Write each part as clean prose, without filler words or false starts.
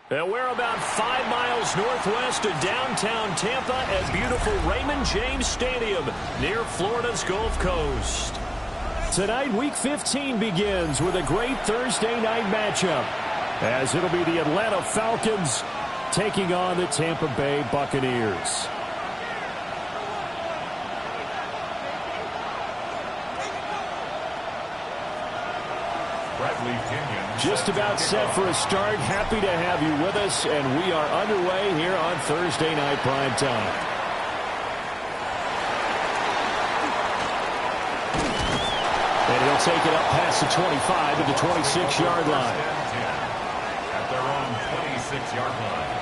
And we're about 5 miles northwest of downtown Tampa at beautiful Raymond James Stadium near Florida's Gulf Coast. Tonight, Week 15 begins with a great Thursday night matchup, as it'll be the Atlanta Falcons taking on the Tampa Bay Buccaneers. Just about set for a start. Happy to have you with us, and we are underway here on Thursday Night Prime Time. And he'll take it up past the 25 to the 26-yard line. At their own 26-yard line.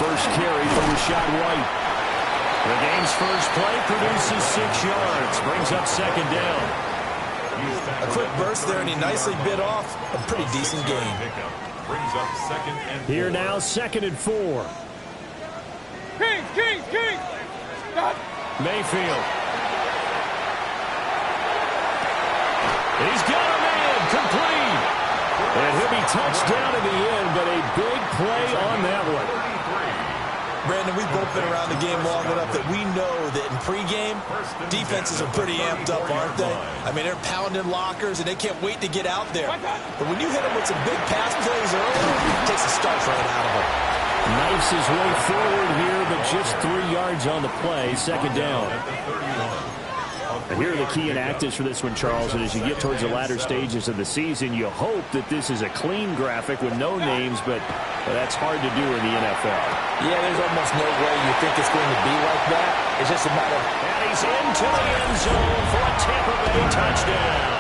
First carry for Rashad White. The game's first play produces 6 yards. Brings up second down. A quick burst there, and he nicely bit off a pretty decent gain. Brings up second and 4. Here now, 2nd and 4. King. Mayfield. He's got a man. Complete. And he'll be touched down in the end, but a big play on that one. Brandon, we've both been around the game long enough that we know that in pregame, defenses are pretty amped up, aren't they? I mean, they're pounding lockers, and they can't wait to get out there. But when you hit them with some big pass plays early, it takes a start right out of them. Knifes his way forward here, but just 3 yards on the play. Second down. And here are the key inactives for this one, Charles. And as you get towards the latter stages of the season, you hope that this is a clean graphic with no names, but that's hard to do in the NFL. Yeah, there's almost no way you think it's going to be like that. It's just a matter of... And he's into the end zone for a Tampa Bay touchdown.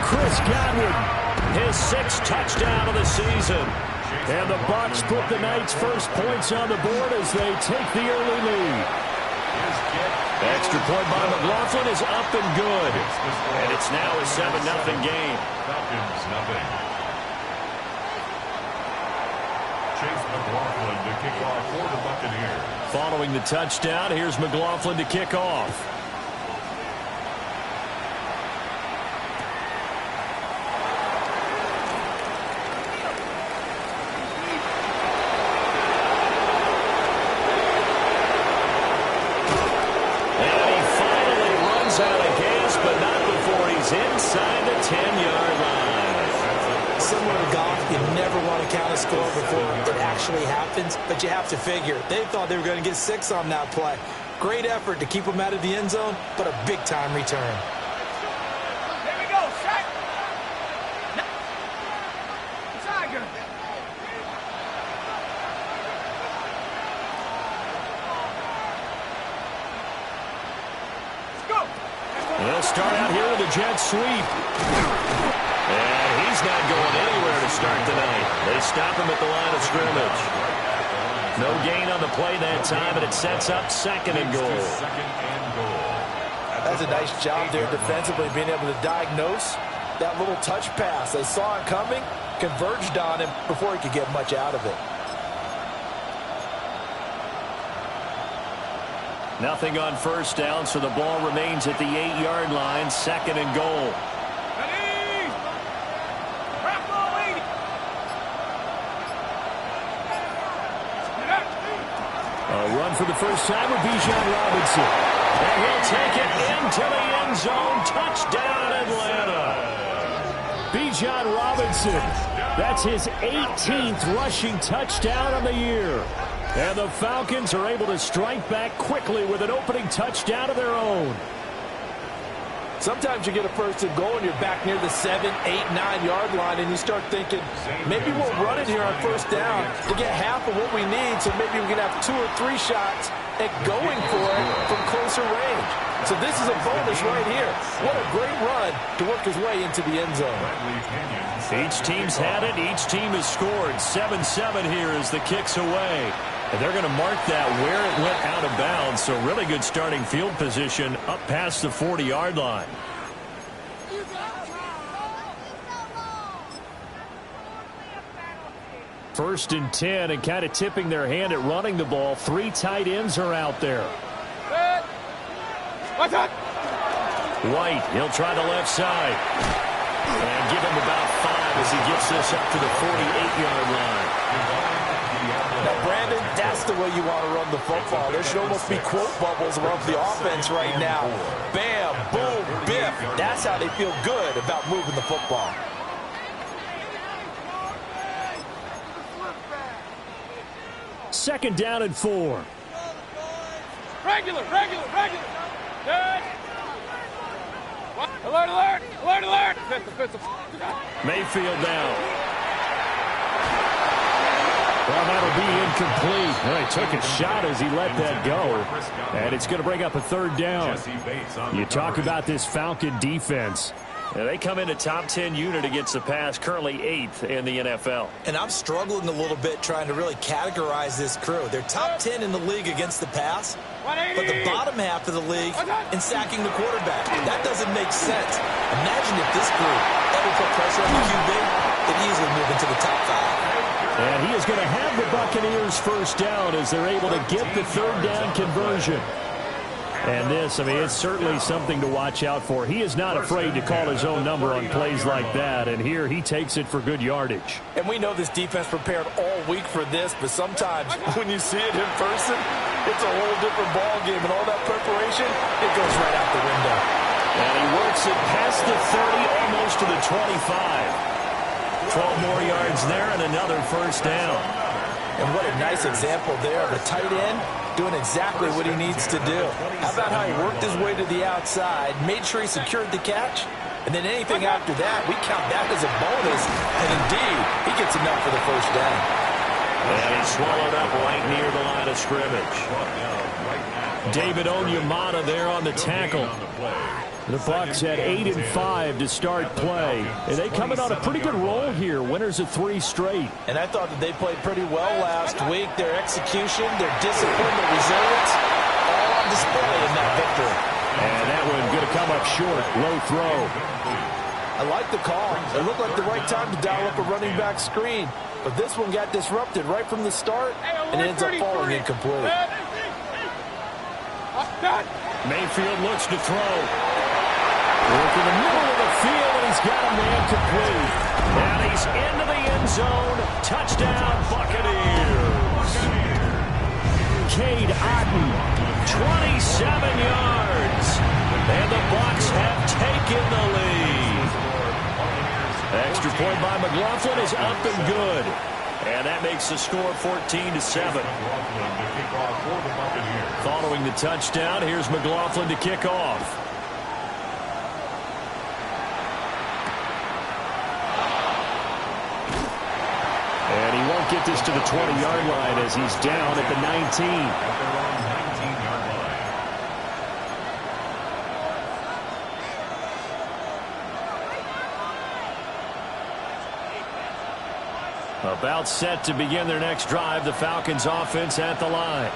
Chris Godwin, his 6th touchdown of the season. And the Bucs put the night's first points on the board as they take the early lead. Extra point by McLaughlin is up and good. And it's now a 7-0 game. Falcons, nothing. Chase McLaughlin to kick off for the Buccaneers. Following the touchdown, here's McLaughlin to kick off. Inside the 10-yard line. Similar to golf, you never want to count a score before it actually happens, but you have to figure they thought they were going to get 6 on that play. Great effort to keep him out of the end zone, but a big-time return. Here we go, set. Tiger. Let's go. They'll start out here with a jet sweep. And he's not going anywhere to start tonight. They stop him at the line of scrimmage. No gain on the play that time, and it sets up second and goal. That's a nice job there defensively, being able to diagnose that little touch pass. They saw it coming, converged on him before he could get much out of it. Nothing on first down, so the ball remains at the 8-yard line, second and goal. Ready. Crack ball, lady. A run for the first time with Bijan Robinson. And he'll take it into the end zone. Touchdown, Atlanta. Bijan Robinson. That's his 18th rushing touchdown of the year. And the Falcons are able to strike back quickly with an opening touchdown of their own. Sometimes you get a first and goal and you're back near the 7, 8, 9-yard line, and you start thinking, maybe we'll run it here on first down to get half of what we need, so maybe we can have 2 or 3 shots at going for it from closer range. So this is a bonus right here. What a great run to work his way into the end zone. Each team's had it. Each team has scored. 7-7 here as the kick's away. And they're going to mark that where it went out of bounds. So really good starting field position up past the 40-yard line. First and 10, and kind of tipping their hand at running the ball. 3 tight ends are out there. White, he'll try the left side. And give him about 5 as he gets this up to the 48-yard line. Now, Brandon, that's the way you want to run the football. There should almost be quote bubbles around the offense right now. Bam, boom, biff. That's how they feel good about moving the football. Second down and 4. Regular. Good. Alert. Mayfield down. Well, that'll be incomplete. Well, he took a shot as he let that go. And it's going to bring up a third down. You talk about this Falcon defense. They come in a top 10 unit against the pass, currently 8th in the NFL. And I'm struggling a little bit trying to really categorize this crew. They're top 10 in the league against the pass, but the bottom half of the league in sacking the quarterback. That doesn't make sense. Imagine if this group ever put pressure on the QB, they'd easily move into the top 5. And he is going to have the Buccaneers first down as they're able to get the third down conversion. And this, I mean, it's certainly something to watch out for. He is not afraid to call his own number on plays like that, and here he takes it for good yardage. And we know this defense prepared all week for this, but sometimes when you see it in person, it's a whole different ball game, and all that preparation, it goes right out the window. And he works it past the 30, almost to the 25. 12 more yards there and another first down. And what a nice example there of a tight end doing exactly what he needs to do. How about how he worked his way to the outside, made sure he secured the catch, and then anything after that, we count that as a bonus, and indeed, he gets enough for the first down. And he's swallowed up right near the line of scrimmage. David Onyemata there on the tackle. The Bucs had 8-5 to start play, and they come in on a pretty good roll here, winners of 3 straight. And I thought that they played pretty well last week. Their execution, their discipline, their resilience, all on display in that victory. And that one going to come up short, low throw. I like the call. It looked like the right time to dial up a running back screen, but this one got disrupted right from the start, and it ends up falling incomplete. Mayfield looks to throw. Look in the middle of the field, and he's got a man complete. And he's into the end zone. Touchdown, Buccaneers. Cade Otton, 27 yards. And the Bucs have taken the lead. Extra point by McLaughlin is up and good. And that makes the score 14-7. Following the touchdown, here's McLaughlin to kick off. And he won't get this to the 20-yard line as he's down at the 19. About set to begin their next drive, the Falcons offense at the line.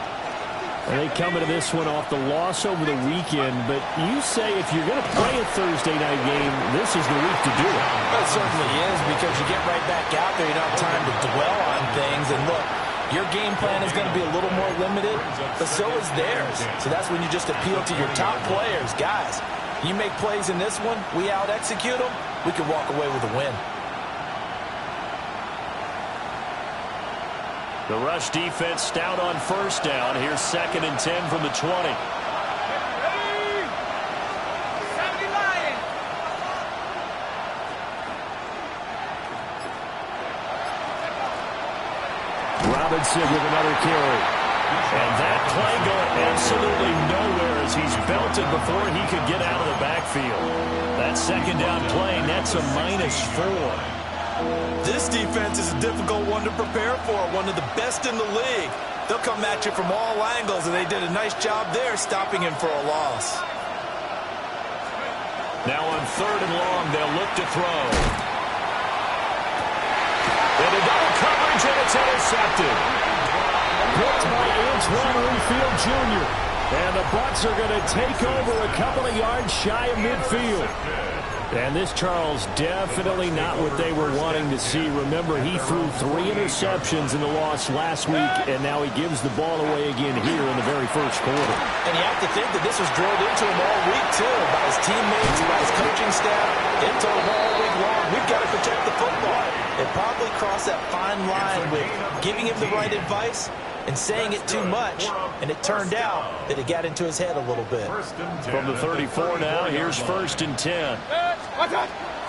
And they come into this one off the loss over the weekend, but you say if you're going to play a Thursday night game, this is the week to do it. Well, it certainly is, because you get right back out there. You don't have time to dwell on things. And look, your game plan is going to be a little more limited, but so is theirs. So that's when you just appeal to your top players. Guys, you make plays in this one, we out-execute them, we can walk away with a win. The rush defense stout on first down. Here's 2nd and 10 from the 20. Ready? 70 Lion. Robinson with another carry. And that play going absolutely nowhere as he's belted before he could get out of the backfield. That 2nd down play nets a -4. This defense is a difficult one to prepare for, one of the best in the league. They'll come at you from all angles, and they did a nice job there stopping him for a loss. Now on 3rd and long, they'll look to throw. Into double coverage, and it's intercepted. Picked by Antoine Winfield Jr. And the Bucs are going to take over a couple of yards shy of midfield. And this, Charles, definitely not what they were wanting to see. Remember, he threw 3 interceptions in the loss last week, and now he gives the ball away again here in the very first quarter. And you have to think that this was drilled into him all week, too, by his teammates, by his coaching staff. They told him all week long, we've got to protect the football. It probably crossed that fine line with giving him the right advice and saying it too much, and it turned out that it got into his head a little bit. From the 34 now, here's 1st and 10.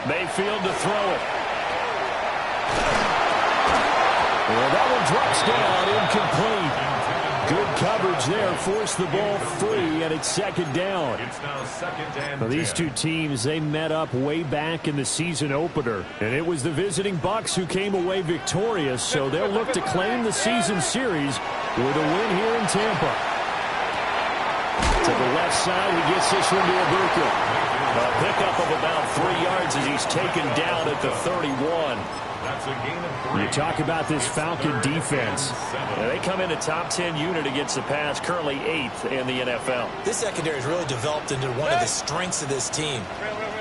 Mayfield to throw it. Well, that one drops down, incomplete. Good coverage there, forced the ball free, and it's 2nd down. Now, these two teams, they met up way back in the season opener, and it was the visiting Bucs who came away victorious, so they'll look to claim the season series with a win here in Tampa. To the left side, he gets this one to Ibuka. A pickup of about 3 yards as he's taken down at the 31. You talk about this Falcon defense. They come in a top 10 unit against the pass, currently 8th in the NFL. This secondary has really developed into one of the strengths of this team.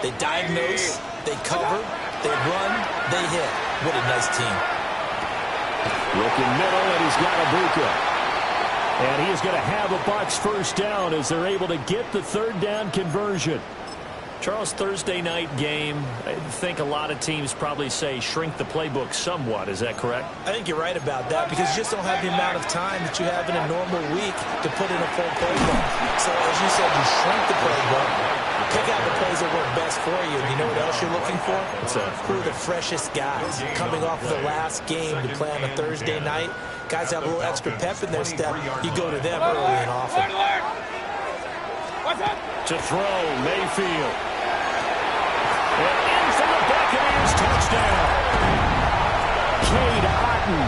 They diagnose, they cover, they run, they hit. What a nice team. Looking middle, and he's got Ibuka. And he is going to have a Bucs first down as they're able to get the 3rd down conversion. Charles, Thursday night game, I think a lot of teams probably say shrink the playbook somewhat. Is that correct? I think you're right about that, because you just don't have the amount of time that you have in a normal week to put in a full playbook. So, as you said, you shrink the playbook, pick out the plays that work best for you. And you know what else you're looking for? Who are the freshest guys coming off of the last game to play on a Thursday night? Guys have a little extra pep in their step. You go to them early and often. To throw, Mayfield. And in for the Buccaneers, touchdown. Cade Otton,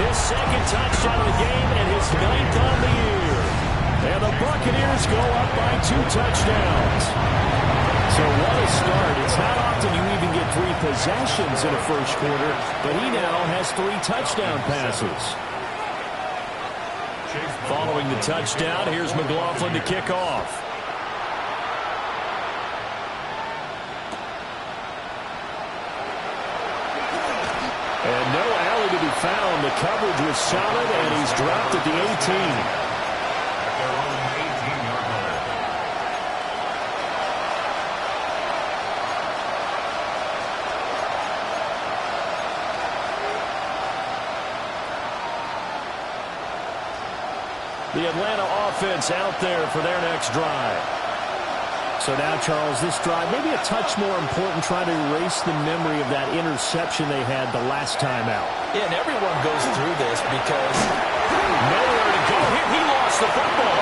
his 2nd touchdown of the game and his 9th on the year. And the Buccaneers go up by 2 touchdowns. So what a start. It's not often you even get 3 possessions in a first quarter, but he now has 3 touchdown passes. Following the touchdown, here's McLaughlin to kick off. And no alley to be found. The coverage was solid, and he's dropped at the 18. The Atlanta offense out there for their next drive. So now, Charles, this drive, maybe a touch more important, trying to erase the memory of that interception they had the last time out. Yeah, and everyone goes through this because nowhere to go here. He lost the football.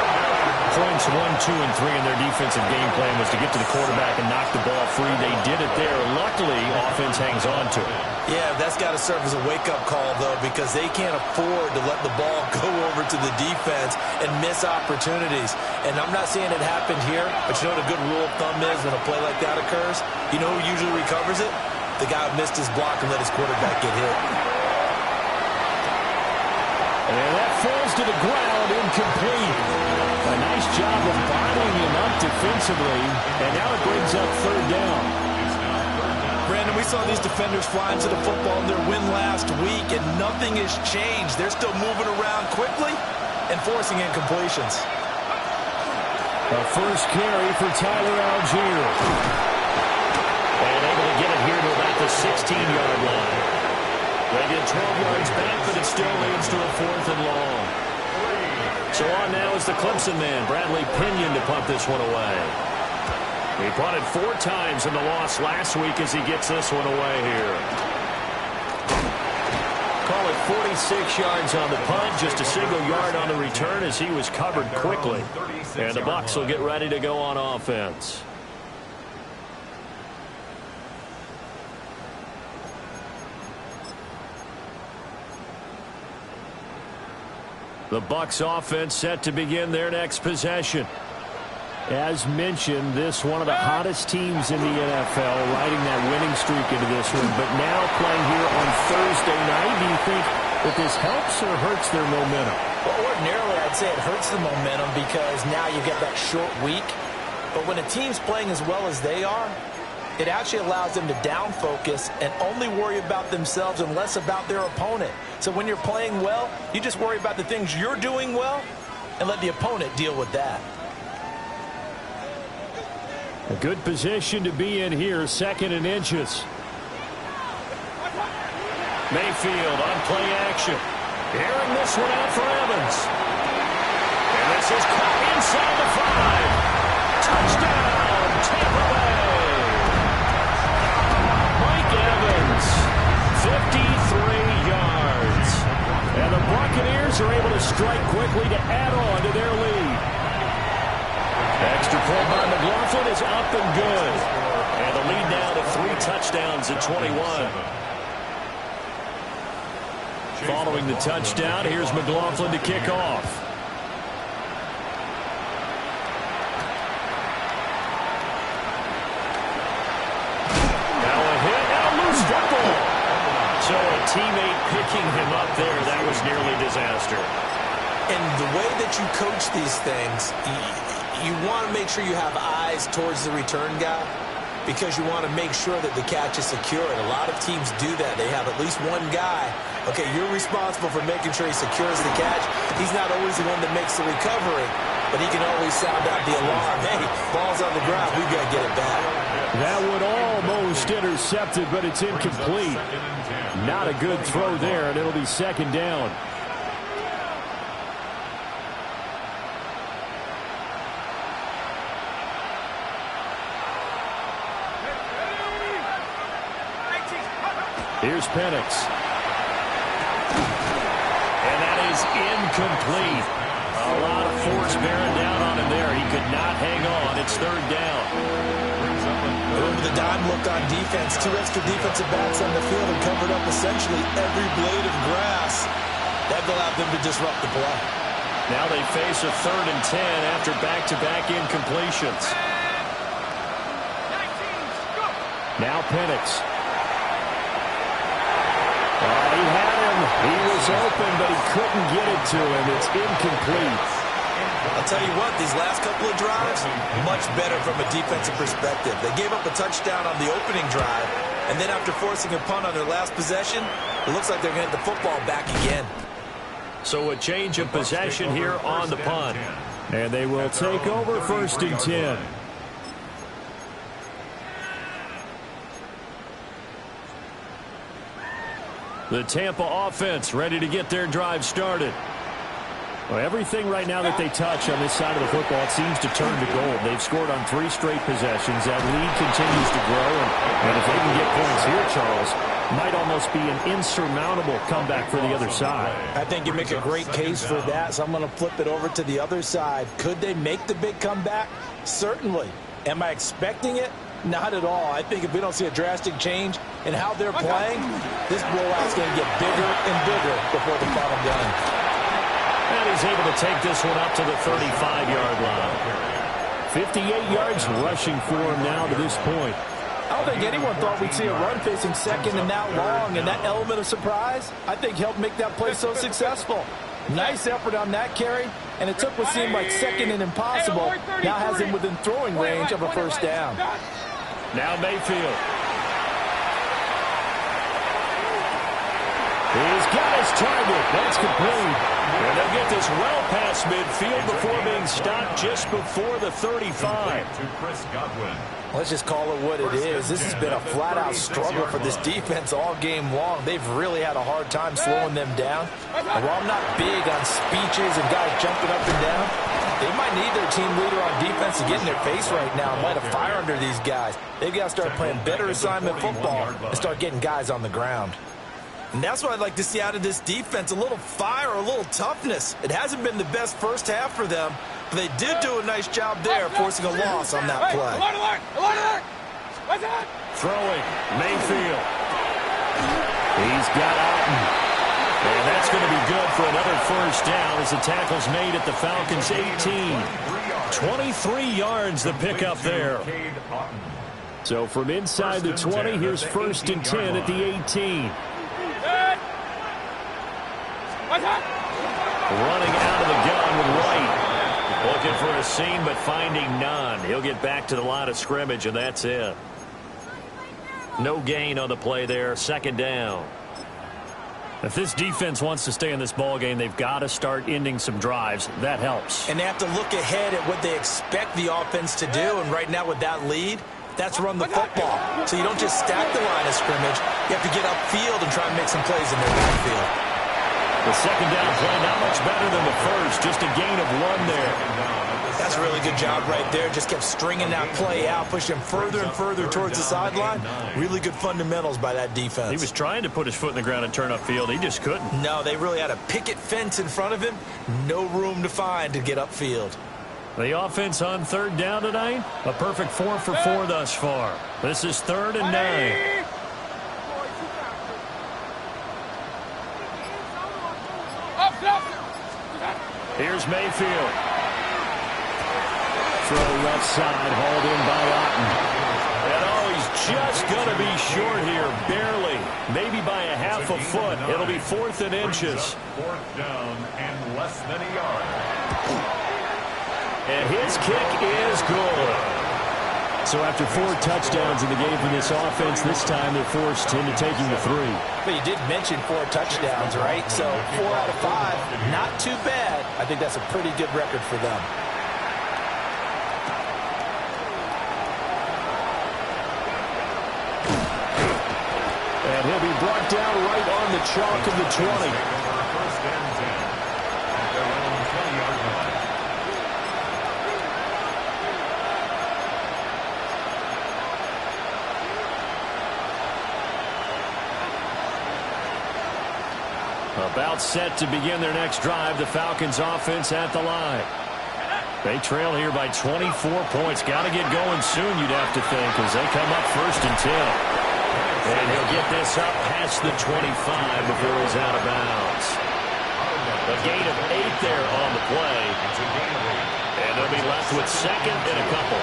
Points 1, 2, and 3 in their defensive game plan was to get to the quarterback and knock the ball free. They did it there. Luckily, offense hangs on to it. Yeah, that's got to serve as a wake-up call, though, because they can't afford to let the ball go over to the defense and miss opportunities. And I'm not saying it happened here, but you know what a good rule of thumb is when a play like that occurs? You know who usually recovers it? The guy who missed his block and let his quarterback get hit. And that falls to the ground, incomplete. A nice job of bottling him up defensively, and now it brings up third down. Brandon, we saw these defenders fly into the football in their win last week, and nothing has changed. They're still moving around quickly and forcing incompletions. A first carry for Tyler Algier. And able to get it here to about the 16-yard line. They get 12 yards back, but it still leads to a 4th and long. So on now is the Clemson man, Bradley Pinion, to punt this one away. He punted 4 times in the loss last week as he gets this one away here. Call it 46 yards on the punt, just a single yard on the return as he was covered quickly. And the Bucs will get ready to go on offense. The Bucs offense set to begin their next possession. As mentioned, this one of the hottest teams in the NFL, riding that winning streak into this one. But now playing here on Thursday night, do you think that this helps or hurts their momentum? Well, ordinarily, I'd say it hurts the momentum because now you get that short week. But when a team's playing as well as they are, it actually allows them to down focus and only worry about themselves and less about their opponent. So when you're playing well, you just worry about the things you're doing well and let the opponent deal with that. A good position to be in here, 2nd and inches. Mayfield on play action. Airing this one out for Evans. And this is caught inside the 5. Touchdown, Tampa Bay. Mike Evans, 53 yards. And the Buccaneers are able to strike quickly to add on to their lead. Extra point by McLaughlin is up and good. And the lead now to 3 touchdowns at 21. Following the touchdown, here's McLaughlin to kick off. Now a hit, now loose football. So a teammate picking him up there, that was nearly disaster. And the way that you coach these things, you want to make sure you have eyes towards the return guy because you want to make sure that the catch is secured. A lot of teams do that. They have at least one guy. Okay, you're responsible for making sure he secures the catch. He's not always the one that makes the recovery, but he can always sound out the alarm. Hey, ball's on the ground. We've got to get it back. That would almost intercepted, but it's incomplete. Not a good throw there, and it'll be 2nd down. Here's Penix. And that is incomplete. A lot of force bearing down on him there. He could not hang on. It's 3rd down. Over the dime look on defense. 2 extra defensive backs on the field and covered up essentially every blade of grass. That allowed them to disrupt the play. Now they face a 3rd and 10 after back-to-back incompletions. Now Penix. He had him. He was open, but he couldn't get it to him. It's incomplete. I'll tell you what, these last couple of drives, much better from a defensive perspective. They gave up a touchdown on the opening drive, and then after forcing a punt on their last possession, it looks like they're going to get the football back again. So a change of possession here on the punt. And they will take over 1st and 10. The Tampa offense ready to get their drive started. Well, everything right now that they touch on this side of the football, it seems to turn to gold. They've scored on 3 straight possessions. That lead continues to grow. And if they can get points here, Charles, might almost be an insurmountable comeback for the other side. I think you make a great case for that, so I'm going to flip it over to the other side. Could they make the big comeback? Certainly. Am I expecting it? Not at all. I think if we don't see a drastic change in how they're playing, this blowout's going to get bigger and bigger before the final game. And he's able to take this one up to the 35-yard line. 58 yards rushing for him now to this point. I don't think anyone thought we'd see a run facing second and that long, and that element of surprise, I think, helped make that play so successful. Nice effort on that carry, and it took what seemed like second and impossible. Now has him within throwing range of a first down. Now Mayfield. He's got his target. That's complete. And they'll get this well past midfield before being stopped just before the 35. Let's just call it what it is. This has been a flat-out struggle for this defense all game long. They've really had a hard time slowing them down. And while I'm not big on speeches and guys jumping up and down, they might need their team leader on defense to get in their face right now and light a fire under these guys. They've got to start playing better assignment football and start getting guys on the ground. And that's what I'd like to see out of this defense, a little fire, a little toughness. It hasn't been the best first half for them, but they did do a nice job there, forcing a loss on that play. Throwing, Mayfield. He's got Alton. And that's going to be good for another first down as the tackle's made at the Falcons' 18. 23 yards the pickup there. So from inside the 20, here's 1st and 10 at the 18. Running out of the gun with White. Looking for a seam, but finding none. He'll get back to the line of scrimmage, and that's it. No gain on the play there. 2nd down. If this defense wants to stay in this ball game, they've got to start ending some drives. That helps. And they have to look ahead at what they expect the offense to do. And right now with that lead, that's run the football. So you don't just stack the line of scrimmage. You have to get upfield and try and make some plays in their backfield. The 2nd down play not much better than the first. Just a gain of 1 there. That's a really good job right there. Just kept stringing that play out, pushing him further and further towards the sideline. Really good fundamentals by that defense. He was trying to put his foot in the ground and turn upfield. He just couldn't. No, they really had a picket fence in front of him. No room to find to get upfield. The offense on 3rd down tonight, a perfect 4 for 4 thus far. This is 3rd and 9. Here's Mayfield. Throw left side, hauled in by Otten. And he's just going to be short here, barely. Maybe by a half a foot. It'll be 4th and inches. 4th down and less than a yard. And his kick is good. So after 4 touchdowns in the game for this offense, this time they're forced into taking the 3. But you did mention 4 touchdowns, right? So 4 out of 5, not too bad. I think that's a pretty good record for them. And he'll be brought down right on the chalk of the 20. 1st and 10 at their own 20-yard line. About set to begin their next drive, the Falcons offense at the line. They trail here by 24 points. Got to get going soon, you'd have to think, as they come up 1st and 10. And he'll get this up past the 25 before he's out of bounds. A gain of 8 there on the play. And they'll be left with 2nd and a couple.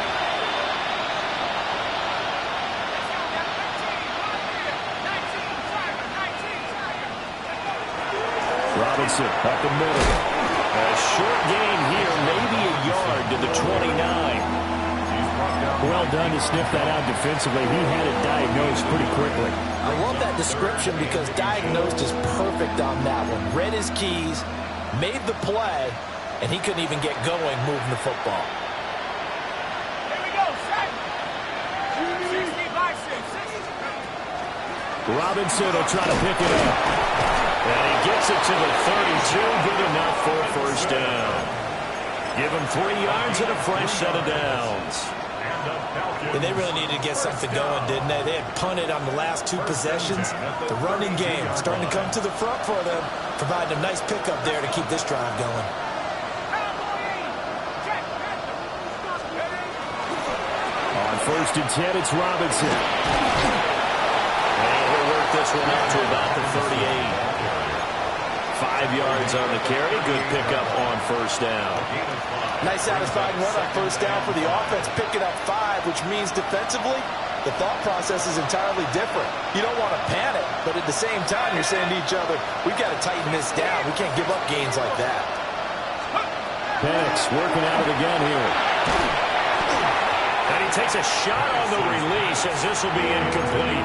Robinson up the middle. A short gain here, maybe a yard to the 29. Well done to sniff that out defensively. He had it diagnosed pretty quickly. I love that description because diagnosed is perfect on that one. Read his keys, made the play, and he couldn't even get going moving the football. Here we go, set. 60 by 6. Robinson will try to pick it up. And he gets it to the 32. Good enough for a first down. Give him 3 yards and a fresh set of downs. And they really needed to get something going, didn't they? They had punted on the last 2 possessions. The running game starting to come to the front for them, providing a nice pickup there to keep this drive going. On 1st and 10, it's Robinson. And he'll work this one up to about the 38. 5 yards on the carry. Good pickup on first down. Nice satisfying run on first down for the offense, picking up 5, which means defensively, the thought process is entirely different. You don't want to panic, but at the same time, you're saying to each other, we've got to tighten this down. We can't give up gains like that. Penix working out of the gun here. And he takes a shot on the release as this will be incomplete.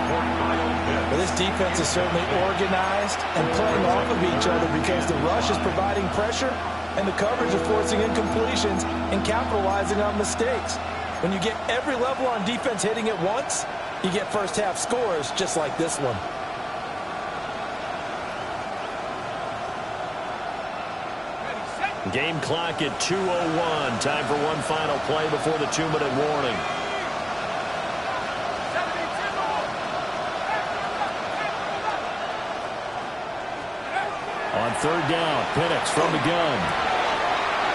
Well, this defense is certainly organized and playing off of each other because the rush is providing pressure and the coverage is forcing incompletions and capitalizing on mistakes. When you get every level on defense hitting at once, you get first half scores just like this one. Game clock at 2:01. Time for one final play before the 2-minute warning. On 3rd down, Penix from the gun.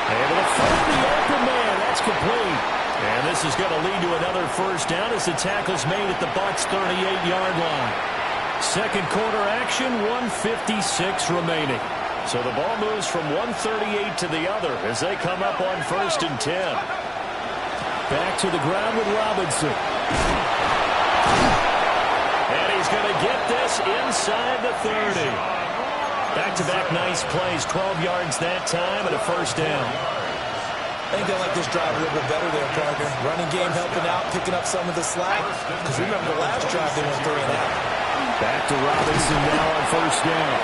Able to find the open man. That's complete. And this is going to lead to another first down as the tackle's made at the Bucs' 38-yard line. Second quarter action, 1:56 remaining. So the ball moves from 138 to the other as they come up on 1st and 10. Back to the ground with Robinson. And he's going to get this inside the 30. Back-to-back nice plays, 12 yards that time and a first down. I think they like this drive a little bit better there, partner. Running game helping out, picking up some of the slack. Because remember the last drive they went 3 and out. Back to Robinson now on first down.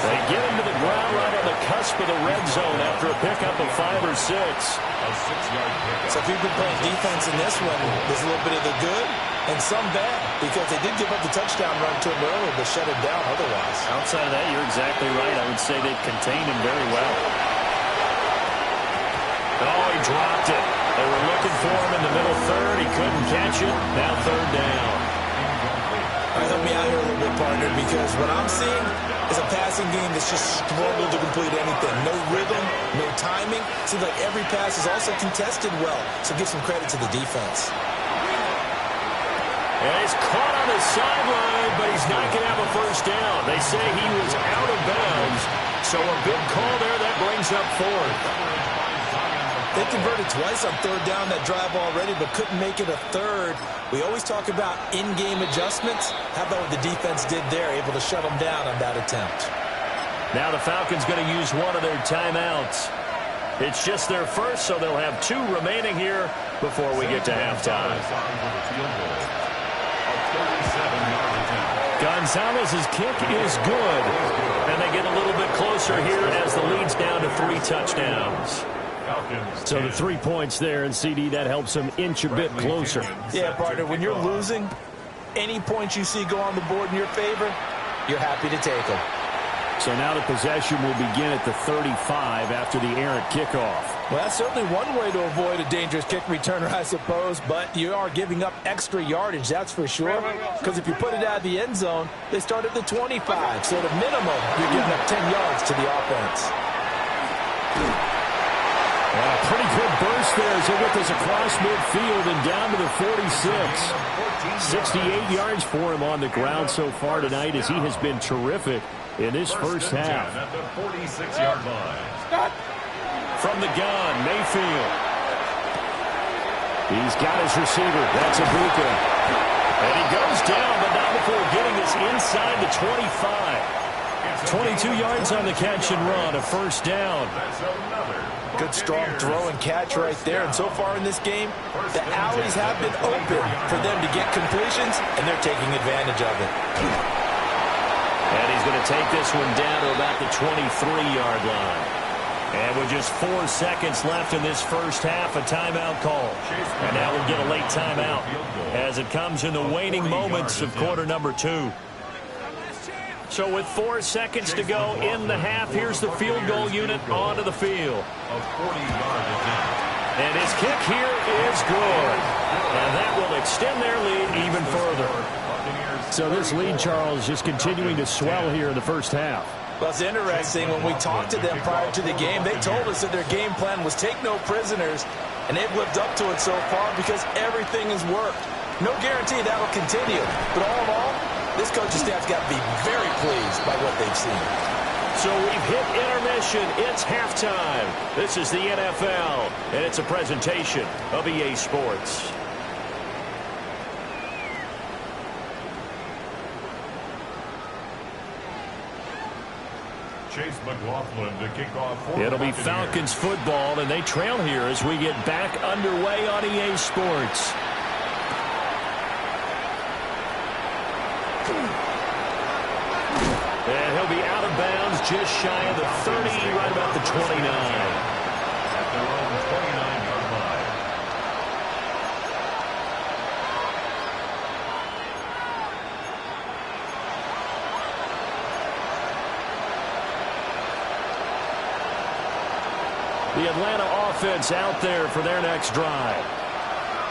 They get him to the ground right on the cusp of the red zone after a pickup of 5 or 6. So if you've been playing defense in this one, there's a little bit of the good and some bad because they did give up the touchdown run to him earlier but shut him down otherwise. Outside of that, you're exactly right. I would say they've contained him very well. Oh, he dropped it. They were looking for him in the middle third. He couldn't catch it. Now 3rd down. All right, help me out here a little bit, partner, because what I'm seeing is a passing game that's just struggled to complete anything. No rhythm, no timing. Seems like every pass is also contested well, so give some credit to the defense. And he's caught on the sideline, but he's not going to have a first down. They say he was out of bounds, so a big call there that brings up 4th. They converted twice on 3rd down that drive already, but couldn't make it a 3rd. We always talk about in-game adjustments. How about what the defense did there, able to shut them down on that attempt? Now the Falcons going to use one of their timeouts. It's just their first, so they'll have 2 remaining here before we get to halftime. Gonzalez's kick is good, and they get a little bit closer here as the lead's down to 3 touchdowns. So the 3 points there, and CD, that helps them inch a bit closer. Yeah, partner, when you're losing, any points you see go on the board in your favor, you're happy to take them. So now the possession will begin at the 35 after the errant kickoff. Well, that's certainly one way to avoid a dangerous kick returner, I suppose, but you are giving up extra yardage, that's for sure. Because if you put it out of the end zone, they start at the 25. So at a minimum, you're giving up 10 yards to the offense. A pretty good burst there as it went us across midfield and down to the 46. 68 yards for him on the ground so far tonight as he has been terrific in this first half. At the 46-yard line. From the gun, Mayfield. He's got his receiver. That's Ibuka. And he goes down, but not before getting this inside the 25. 22 yards on the catch and run, a first down. Good strong throw and catch right there. And so far in this game, the alleys have been open for them to get completions, and they're taking advantage of it. And he's going to take this one down to about the 23-yard line. And with just 4 seconds left in this first half, a timeout call. And now we'll get a late timeout as it comes in the waning moments of quarter number 2. So with 4 seconds to go in the half, here's the field goal unit onto the field. And his kick here is good. And that will extend their lead even further. So this lead, Charles, just continuing to swell here in the first half. Well, it's interesting. When we talked to them prior to the game, they told us that their game plan was take no prisoners, and they've lived up to it so far because everything has worked. No guarantee that will continue. But all in all, this coaching staff's got to be very pleased by what they've seen. So we've hit intermission. It's halftime. This is the NFL, and it's a presentation of EA Sports. Chase McLaughlin to kick off. It'll be Falcons football, and they trail here as we get back underway on EA Sports. And he'll be out of bounds just shy of the 30, right about the 29. At their own 29-yard line. The Atlanta offense out there for their next drive.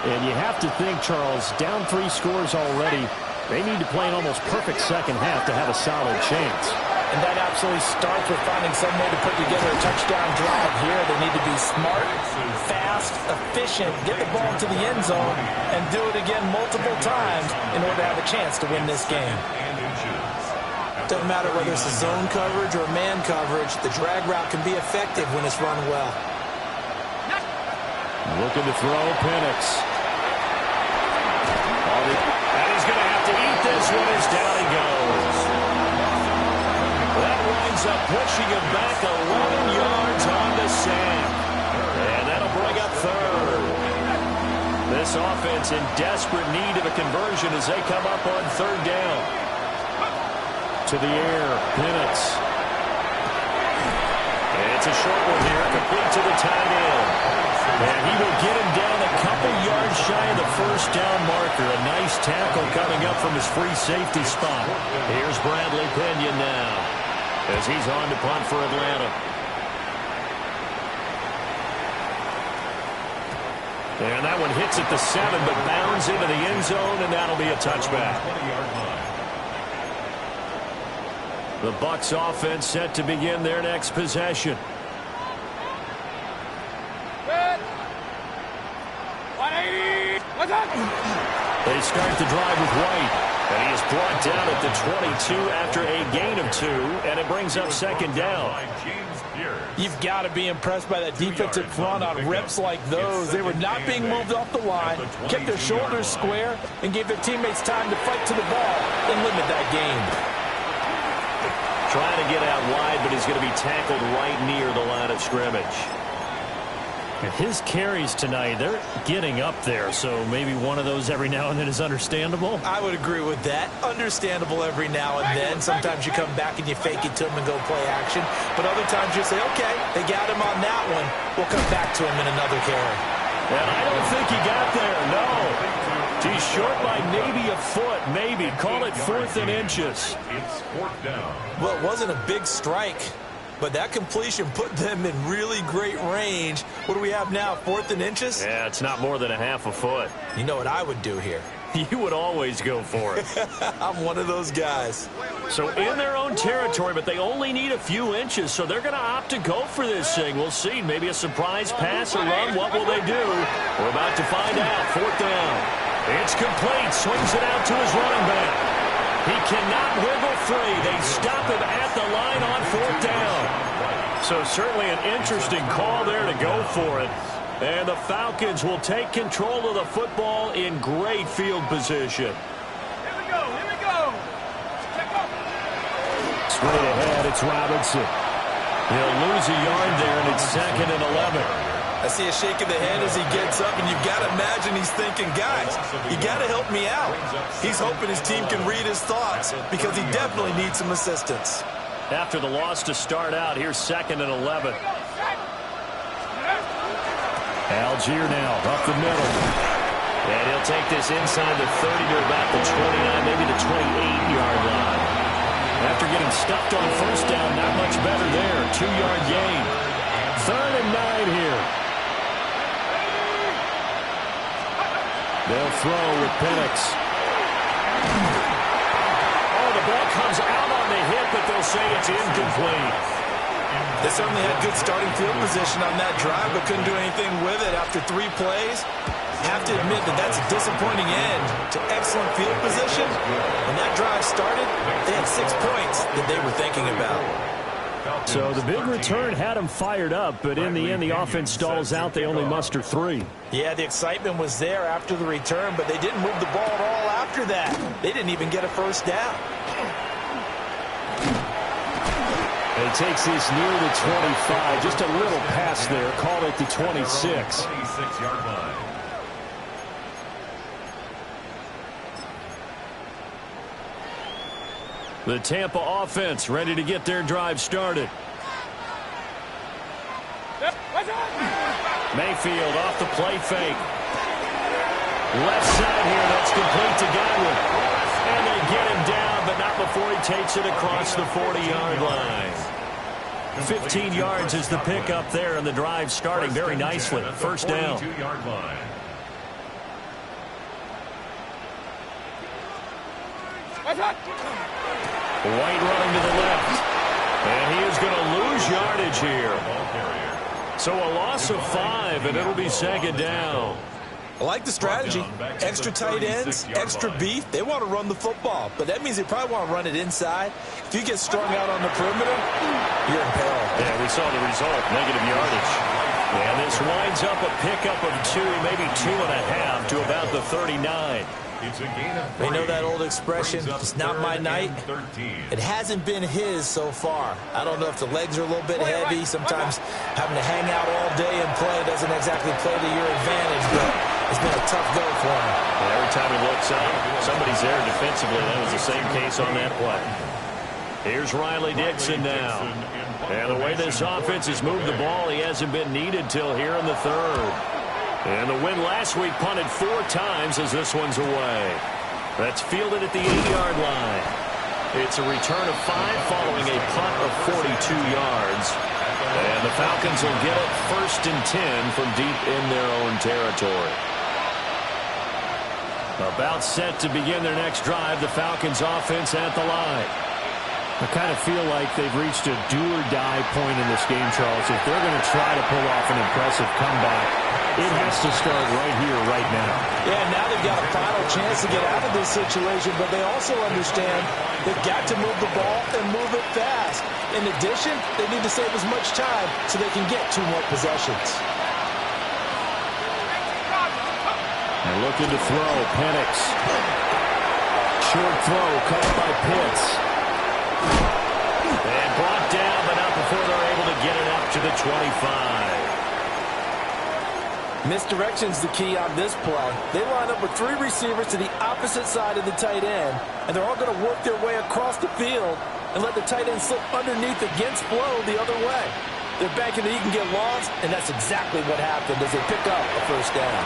And you have to think, Charles, down 3 scores already. They need to play an almost perfect second half to have a solid chance. And that absolutely starts with finding some way to put together a touchdown drive here. They need to be smart, fast, efficient, get the ball into the end zone, and do it again multiple times in order to have a chance to win this game. Doesn't matter whether it's a zone coverage or man coverage, the drag route can be effective when it's run well. Looking to throw, Penix. And he's going to have to eat this one as down he goes. That winds up pushing him back 11 yards on the sack. And that'll bring up third. This offense in desperate need of a conversion as they come up on third down. To the air, Penix. It's a short one here, complete to the tight end. And he will get him down a couple yards shy of the first down marker. A nice tackle coming up from his free safety spot. Here's Bradley Pinion now as he's on to punt for Atlanta. And that one hits at the 7, but bounds into the end zone, and that'll be a touchback. The Bucs offense set to begin their next possession. They start the drive with White, and he is brought down at the 22 after a gain of 2, and it brings up second down. You've got to be impressed by that defensive front on reps like those. They were not being moved off the line, kept their shoulders square, and gave their teammates time to fight to the ball and limit that gain. Trying to get out wide, but he's going to be tackled right near the line of scrimmage. His carries tonight, they're getting up there, so maybe one of those every now and then is understandable. I would agree with that. Understandable every now and then. Sometimes you come back and you fake it to him and go play action. But other times you say, okay, they got him on that one. We'll come back to him in another carry. And I don't think he got there, no. He's short by maybe a foot, maybe. Call it 4th and inches. It's 4th down. Well, it wasn't a big strike, but that completion put them in really great range. What do we have now, 4th and inches? Yeah, it's not more than a half a foot. You know what I would do here? You would always go for it. I'm one of those guys. So in their own territory, but they only need a few inches, so they're going to opt to go for this thing. We'll see. Maybe a surprise pass or run. What will they do? We're about to find out. 4th down. It's complete. Swings it out to his running back. He cannot wiggle free. They stop him at the line on 4th down. So certainly an interesting call there to go for it. And the Falcons will take control of the football in great field position. Here we go. Here we go. Check up. Straight ahead, it's Robinson. He'll lose a yard there, and it's 2nd and 11. I see a shake of the head as he gets up, and you've got to imagine he's thinking, guys, you got to help me out. He's hoping his team can read his thoughts because he definitely needs some assistance. After the loss to start out, here's 2nd and 11. Algier now up the middle. And he'll take this inside the 30 to about the 29, maybe the 28-yard line. After getting stuffed on first down, not much better there. 2-yard gain. 3rd and 9 here. They'll throw with Penix. Oh, the ball comes out on the hit, but they'll say it's incomplete. They certainly had good starting field position on that drive, but couldn't do anything with it after 3 plays. Have to admit that that's a disappointing end to excellent field position. When that drive started, they had 6 points that they were thinking about. So the big return had them fired up, but in the end, the offense stalls out. They only muster 3. Yeah, the excitement was there after the return, but they didn't move the ball at all after that. They didn't even get a first down. He takes this near the 25. Just a little pass there. Call it the 26. 26-yard line. The Tampa offense ready to get their drive started. Mayfield off the play fake. Left side here, that's complete to Godwin. And they get him down, but not before he takes it across the 40-yard line. 15 yards is the pickup there, and the drive starting very nicely. First down. 42-yard line. White running to the left. And he is going to lose yardage here. So a loss of 5, and it'll be 2nd down. I like the strategy. Extra tight ends, extra beef. They want to run the football, but that means they probably want to run it inside. If you get strung out on the perimeter, you're in peril. Yeah, we saw the result, negative yardage. And this winds up a pickup of 2, maybe 2.5 to about the 39. They know that old expression, it's not my night. It hasn't been his so far. I don't know if the legs are a little bit heavy. Sometimes having to hang out all day and play doesn't exactly play to your advantage, but it's been a tough go for him. And every time he looks up, somebody's there defensively. That was the same case on that play. Here's Riley Dixon now. And the way this offense has moved the ball, he hasn't been needed till here in the 3rd. And the win last week punted 4 times as this one's away. That's fielded at the 8-yard line. It's a return of 5 following a punt of 42 yards. And the Falcons will get it 1st and 10 from deep in their own territory. About set to begin their next drive, the Falcons offense at the line. I kind of feel like they've reached a do-or-die point in this game, Charles. If they're going to try to pull off an impressive comeback, it has to start right here, right now. Yeah, now they've got a final chance to get out of this situation, but they also understand they've got to move the ball and move it fast. In addition, they need to save as much time so they can get 2 more possessions. They're looking to throw. Penix. Short throw caught by Pitts. And brought down, but not before they're able to get it up to the 25. Misdirection's the key on this play. They line up with 3 receivers to the opposite side of the tight end, and they're all going to work their way across the field and let the tight end slip underneath against flow the other way. They're banking that he can get lost, and that's exactly what happened as they pick up a first down.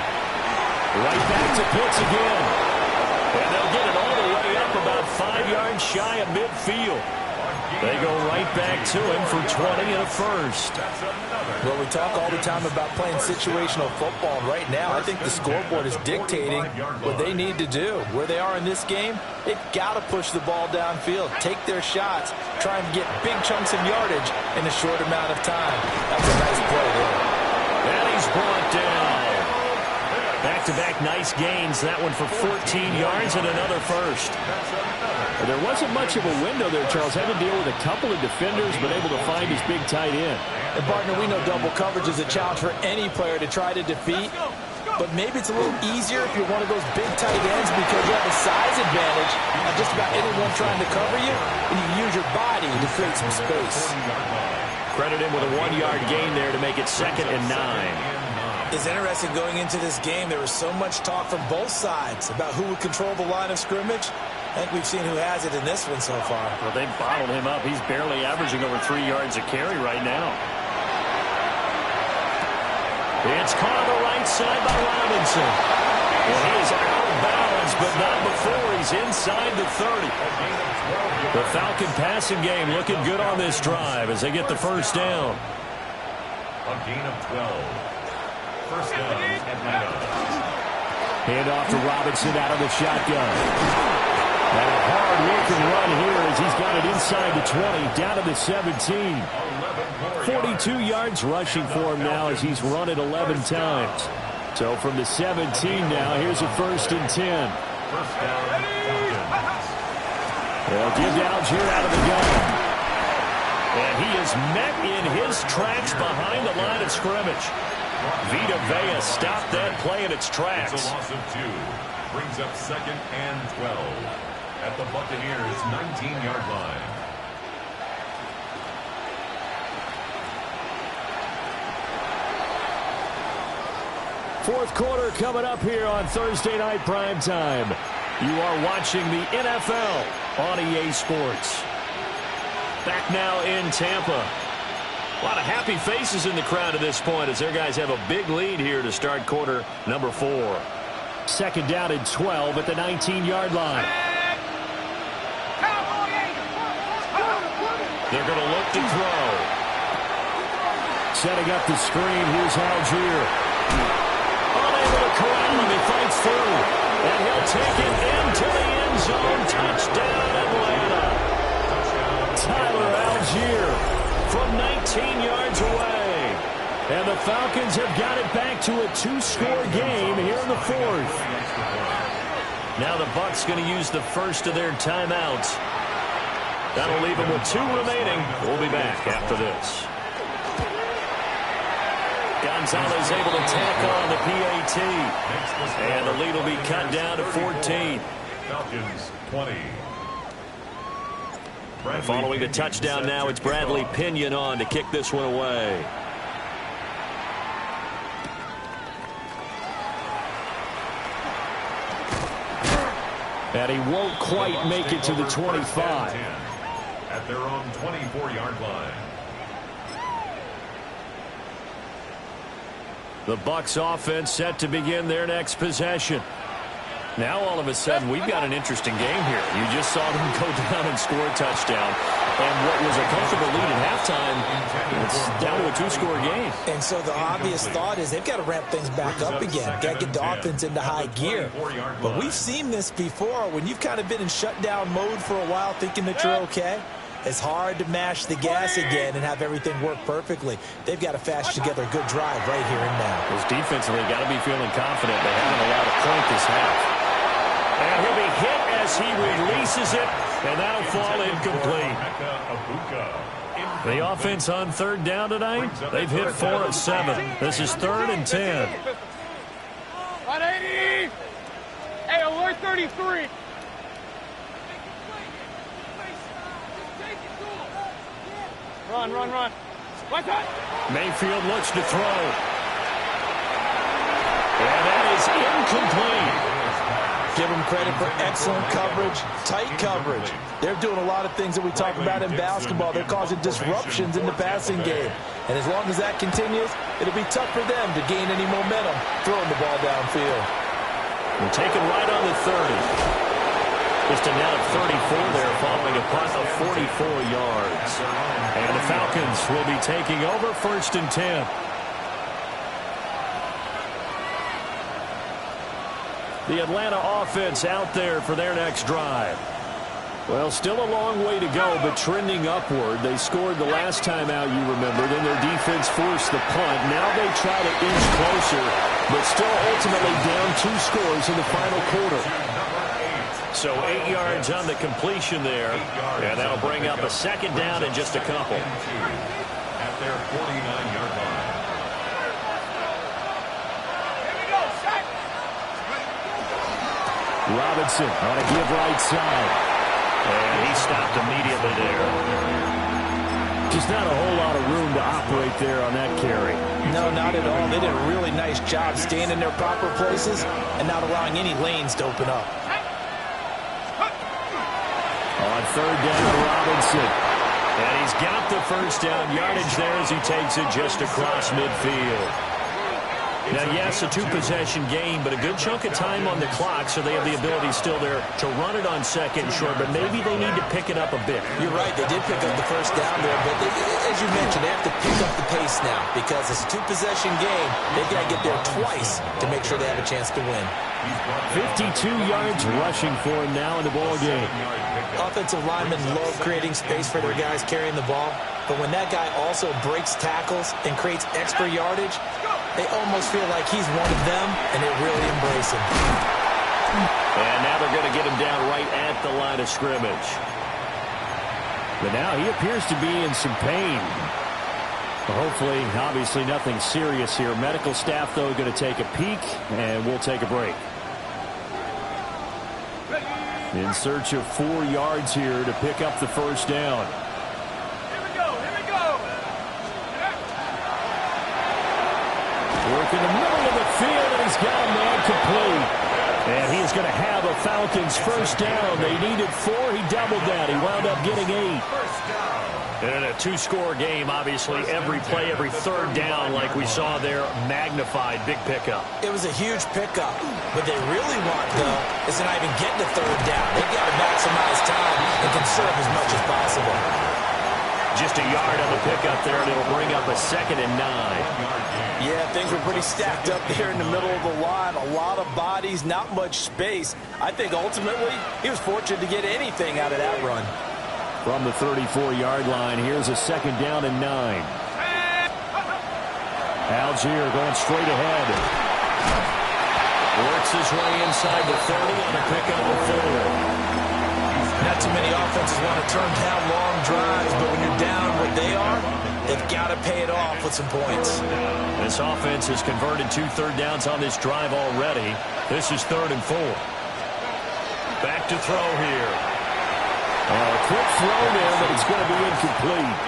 Right back to Pitts again. And they'll get it all the way up about 5 yards shy of midfield. They go right back to him for 20 and a first. Well, we talk all the time about playing situational football. Right now, I think the scoreboard is dictating what they need to do. Where they are in this game, they've got to push the ball downfield, take their shots, try and get big chunks of yardage in a short amount of time. That's a nice play there. And he's brought down. Back-to-back nice gains. That one for 14 yards and another first. There wasn't much of a window there, Charles. Had to deal with a couple of defenders, but able to find his big tight end. And, partner, we know double coverage is a challenge for any player to try to defeat. But maybe it's a little easier if you're one of those big tight ends because you have a size advantage on just about anyone trying to cover you, and you can use your body to create some space. Credit him with a 1-yard gain there to make it 2nd and 9. It's interesting going into this game. There was so much talk from both sides about who would control the line of scrimmage. I think we've seen who has it in this one so far. Well, they've bottled him up. He's barely averaging over 3 yards a carry right now. It's caught on the right side by Robinson. Well, he is out of bounds, but not before he's he's inside the 30. The Falcon passing game looking good on this drive as they get the first down. A gain of 12. First down, Atlanta. Hand off to Robinson out of the shotgun. And a hard-working run here as he's got it inside the 20, down to the 17. 42 yards rushing for him now as he's run it 11 times. So from the 17 now, here's a 1st and 10. First down, Falcons. They'll give to Algier out of the gun. And he is met in his tracks behind the line of scrimmage. Vita Vea stopped that play in its tracks. It's a loss of 2. Brings up 2nd and 12. At the Buccaneers' 19-yard line. Fourth quarter coming up here on Thursday Night Primetime. You are watching the NFL on EA Sports. Back now in Tampa. A lot of happy faces in the crowd at this point as their guys have a big lead here to start quarter number 4. 2nd down and 12 at the 19-yard line. They're going to look to throw. Setting up the screen. Here's Algier. Unable to corral him. He fights through. And he'll take it into the end zone. Touchdown, Atlanta. Tyler Algier from 19 yards away. And the Falcons have got it back to a 2-score game here in the 4th. Now the Bucs going to use the first of their timeouts. That'll leave them with 2 remaining. We'll be back after this. Gonzalez able to tack on the PAT. And the lead will be cut down to 14. Falcons 20. And following the touchdown now, it's Bradley Pinion on to kick this one away. And he won't quite make it to the 25. At their own 24-yard line. The Bucs offense set to begin their next possession. Now all of a sudden we've got an interesting game here. You just saw them go down and score a touchdown. And what was a comfortable lead at halftime, it's down to a 2-score game. And so the obvious thought is they've got to ramp things back up again. Got to get the offense into high gear. But we've seen this before. When you've kind of been in shutdown mode for a while thinking that you're okay, it's hard to mash the gas again and have everything work perfectly. They've got to fashion together a good drive right here and now. Because defensively, got to be feeling confident. They haven't allowed a point this half. And he'll be hit as he releases it, and that'll fall incomplete. The offense on 3rd down tonight, they've hit 4 of 7. This is 3rd and 10. 180. Hey, alert 33. Run, run, run. Mayfield looks to throw. And that is incomplete. Give them credit for excellent coverage, tight coverage. They're doing a lot of things that we talk about in basketball. They're causing disruptions in the passing game. And as long as that continues, it'll be tough for them to gain any momentum throwing the ball downfield. We'll take it right on the 30. Just a net of 34 there following a punt of 44 yards. And the Falcons will be taking over 1st and 10. The Atlanta offense out there for their next drive. Well, still a long way to go, but trending upward. They scored the last time out, you remember. Then their defense forced the punt. Now they try to inch closer, but still ultimately down 2 scores in the final quarter. So 8 yards on the completion there, and that'll bring up a 2nd down in just a couple. At their 49-yard line. Robinson on a give right side. And he stopped immediately there. Just not a whole lot of room to operate there on that carry. No, not at all. They did a really nice job staying in their proper places and not allowing any lanes to open up. On 3rd down, Robinson. And he's got the 1st down yardage there as he takes it just across midfield. Now, yes, a two-possession game, but a good chunk of time on the clock, so they have the ability still there to run it on second and short, but maybe they need to pick it up a bit. You're right, they did pick up the first down there, but as you mentioned, they have to pick up the pace now because it's a two-possession game. They've got to get there twice to make sure they have a chance to win. 52 yards rushing for him now in the ball game. Offensive linemen love creating space for their guys carrying the ball, but when that guy also breaks tackles and creates extra yardage, they almost feel like he's one of them, and they really embrace him. And now they're going to get him down right at the line of scrimmage. But now he appears to be in some pain. Hopefully, obviously nothing serious here. Medical staff, though, going to take a peek, and we'll take a break. In search of 4 yards here to pick up the first down. Here we go, here we go. Work in the middle of the field, and he's got a man complete. And he's going to have a Falcons first down. They needed 4. He doubled that. He wound up getting 8. And in a two-score game, obviously, every play, every third down, like we saw there, magnified, big pickup. It was a huge pickup. What they really want, though, is to not even get to third down. They've got to maximize time and conserve as much as possible. Just a yard on the pickup there, and it'll bring up a 2nd and 9. Yeah, things were pretty stacked up there in the middle of the line. A lot of bodies, not much space. I think ultimately he was fortunate to get anything out of that run. From the 34-yard line, here's a 2nd down and 9. Algier going straight ahead. Works his way inside the 30 on a pickup of 4. Not too many offenses want to turn down long drives, but when you're down what they are, they've got to pay it off with some points. This offense has converted 2 third downs on this drive already. This is 3rd and 4. Back to throw here. A quick throw there, but it's going to be incomplete.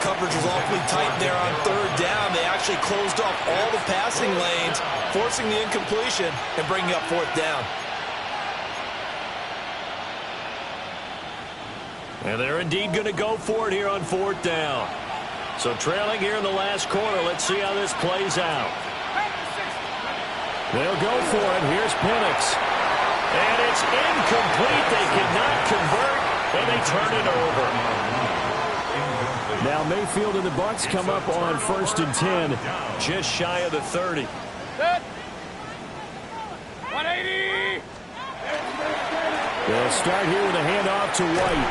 Coverage was awfully tight there on 3rd down. They actually closed off all the passing lanes, forcing the incompletion and bringing up 4th down. And they're indeed going to go for it here on 4th down. So trailing here in the last quarter. Let's see how this plays out. They'll go for it. Here's Penix. And it's incomplete. They cannot convert, and they turn it over. Now Mayfield and the Bucs come up on 1st and 10, just shy of the 30. 180. They'll start here with a handoff to White.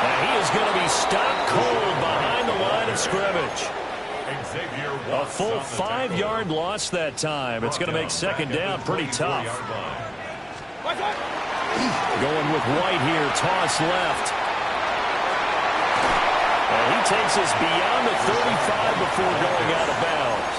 And he is going to be stopped cold behind the line of scrimmage. A full 5-yard loss that time. It's going to make 2nd down pretty tough. Going with White here, toss left. And he takes us beyond the 35 before going out of bounds.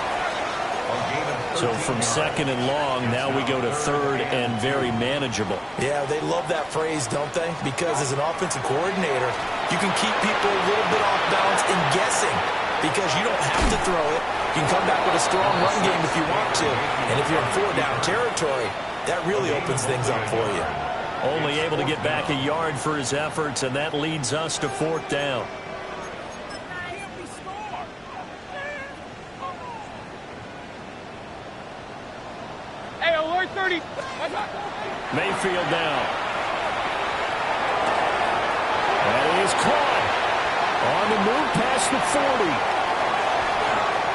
So from 2nd and long, now we go to 3rd and very manageable. Yeah, they love that phrase, don't they? Because as an offensive coordinator, you can keep people a little bit off balance and guessing because you don't have to throw it. You can come back with a strong run game if you want to. And if you're in 4-down territory, that really opens things up for you. Only able to get back a yard for his efforts, and that leads us to 4th down. Hey, alert 30. Mayfield down. And he is caught on the move past the 40.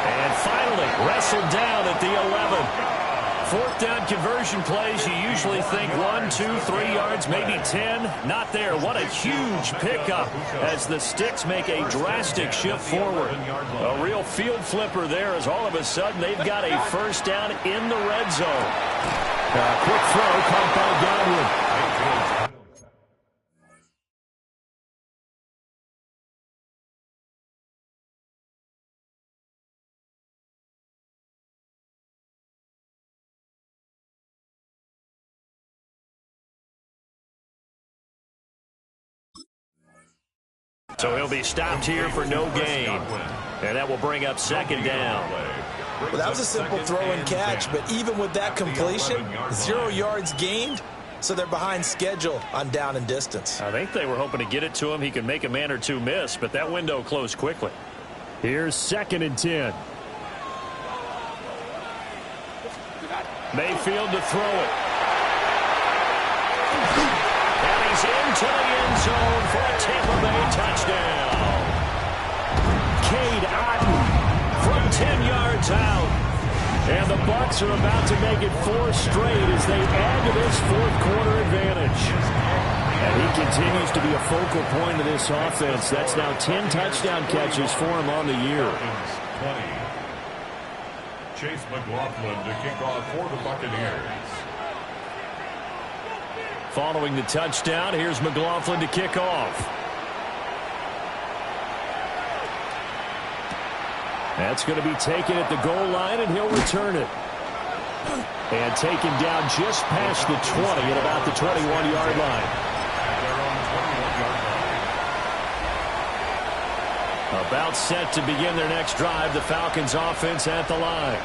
And finally wrestled down at the 11. 4th down conversion plays, you usually think 1, 2, 3 yards, maybe 10. Not there. What a huge pickup as the Sticks make a drastic shift forward. A real field flipper there as all of a sudden they've got a first down in the red zone. Quick throw caught by Godwin. So he'll be stopped here for no gain. And that will bring up 2nd down. Well, that was a simple throw and catch, but even with that completion, 0 yards gained, so they're behind schedule on down and distance. I think they were hoping to get it to him. He can make a man or two miss, but that window closed quickly. Here's 2nd and 10. Mayfield to throw it. And he's into the end zone for a Tampa Bay touchdown. Cade Otton from 10 yards out. And the Bucs are about to make it 4 straight as they add to this fourth-quarter advantage. And he continues to be a focal point of this offense. That's now 10 touchdown catches for him on the year. 20. Chase McLaughlin to kick off for the Buccaneers. Following the touchdown, here's McLaughlin to kick off. That's going to be taken at the goal line, and he'll return it. And taken down just past the 20 at about the 21-yard line. They're on the 21-yard line. About set to begin their next drive, the Falcons offense at the line.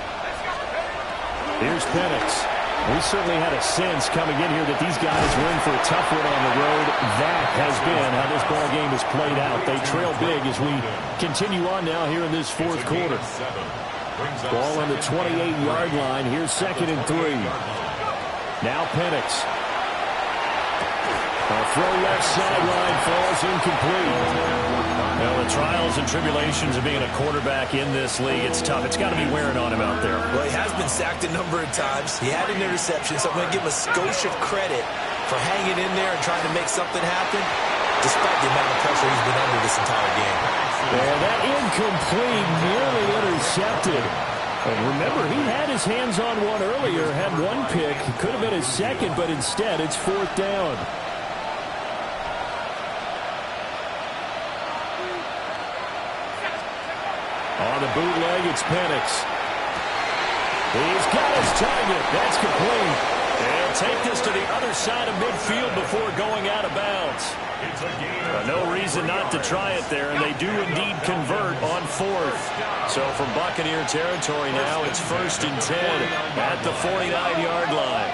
Here's Penix. We certainly had a sense coming in here that these guys were in for a tough one on the road. That has been how this ball game has played out. They trail big as we continue on now here in this fourth quarter. Ball on the 28-yard line. Here's 2nd and 3. Now Penix. A throw left sideline falls incomplete. Well, the trials and tribulations of being a quarterback in this league, it's tough. It's got to be wearing on him out there. Well, he has been sacked a number of times. He had an interception, so I'm going to give him a skosh of credit for hanging in there and trying to make something happen, despite the amount of pressure he's been under this entire game. And that incomplete, nearly intercepted. And remember, he had his hands on one earlier, had one pick. It could have been his second, but instead it's 4th down. On the bootleg, it's Penix. He's got his target. That's complete. He'll take this to the other side of midfield before going out of bounds. No reason not to try it there, and they do indeed convert on 4th. So from Buccaneer territory now, it's 1st and 10 at the 49-yard line.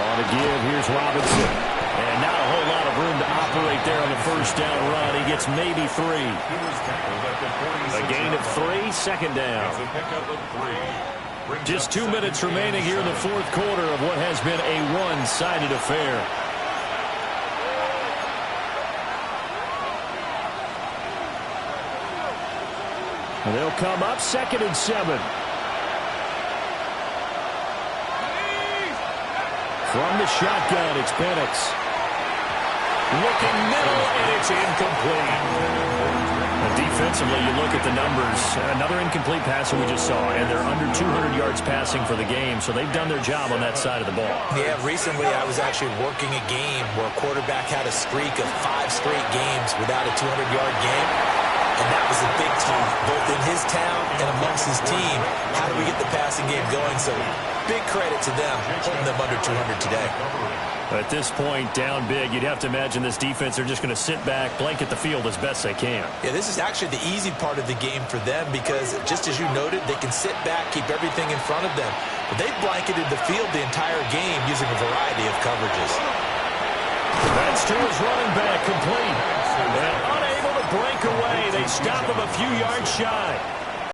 On a give, here's Robinson. And not a whole lot of room to operate there on the first down run. He gets maybe 3. A gain of 3, 2nd down. Just 2 minutes remaining here in the fourth quarter of what has been a one-sided affair. And they'll come up 2nd and 7. From the shotgun, it's Penix. Looking middle, and it's incomplete. And defensively, you look at the numbers. Another incomplete pass that we just saw, and they're under 200 yards passing for the game, so they've done their job on that side of the ball. Yeah, recently I was actually working a game where a quarterback had a streak of 5 straight games without a 200-yard game. And that was a big key, both in his town and amongst his team. How do we get the passing game going? So big credit to them, holding them under 200 today. At this point, down big, you'd have to imagine this defense are just going to sit back, blanket the field as best they can. Yeah, this is actually the easy part of the game for them because, just as you noted, they can sit back, keep everything in front of them. But they've blanketed the field the entire game using a variety of coverages. That's to his running back, complete. And unable to break away. They stop him a few yards shy.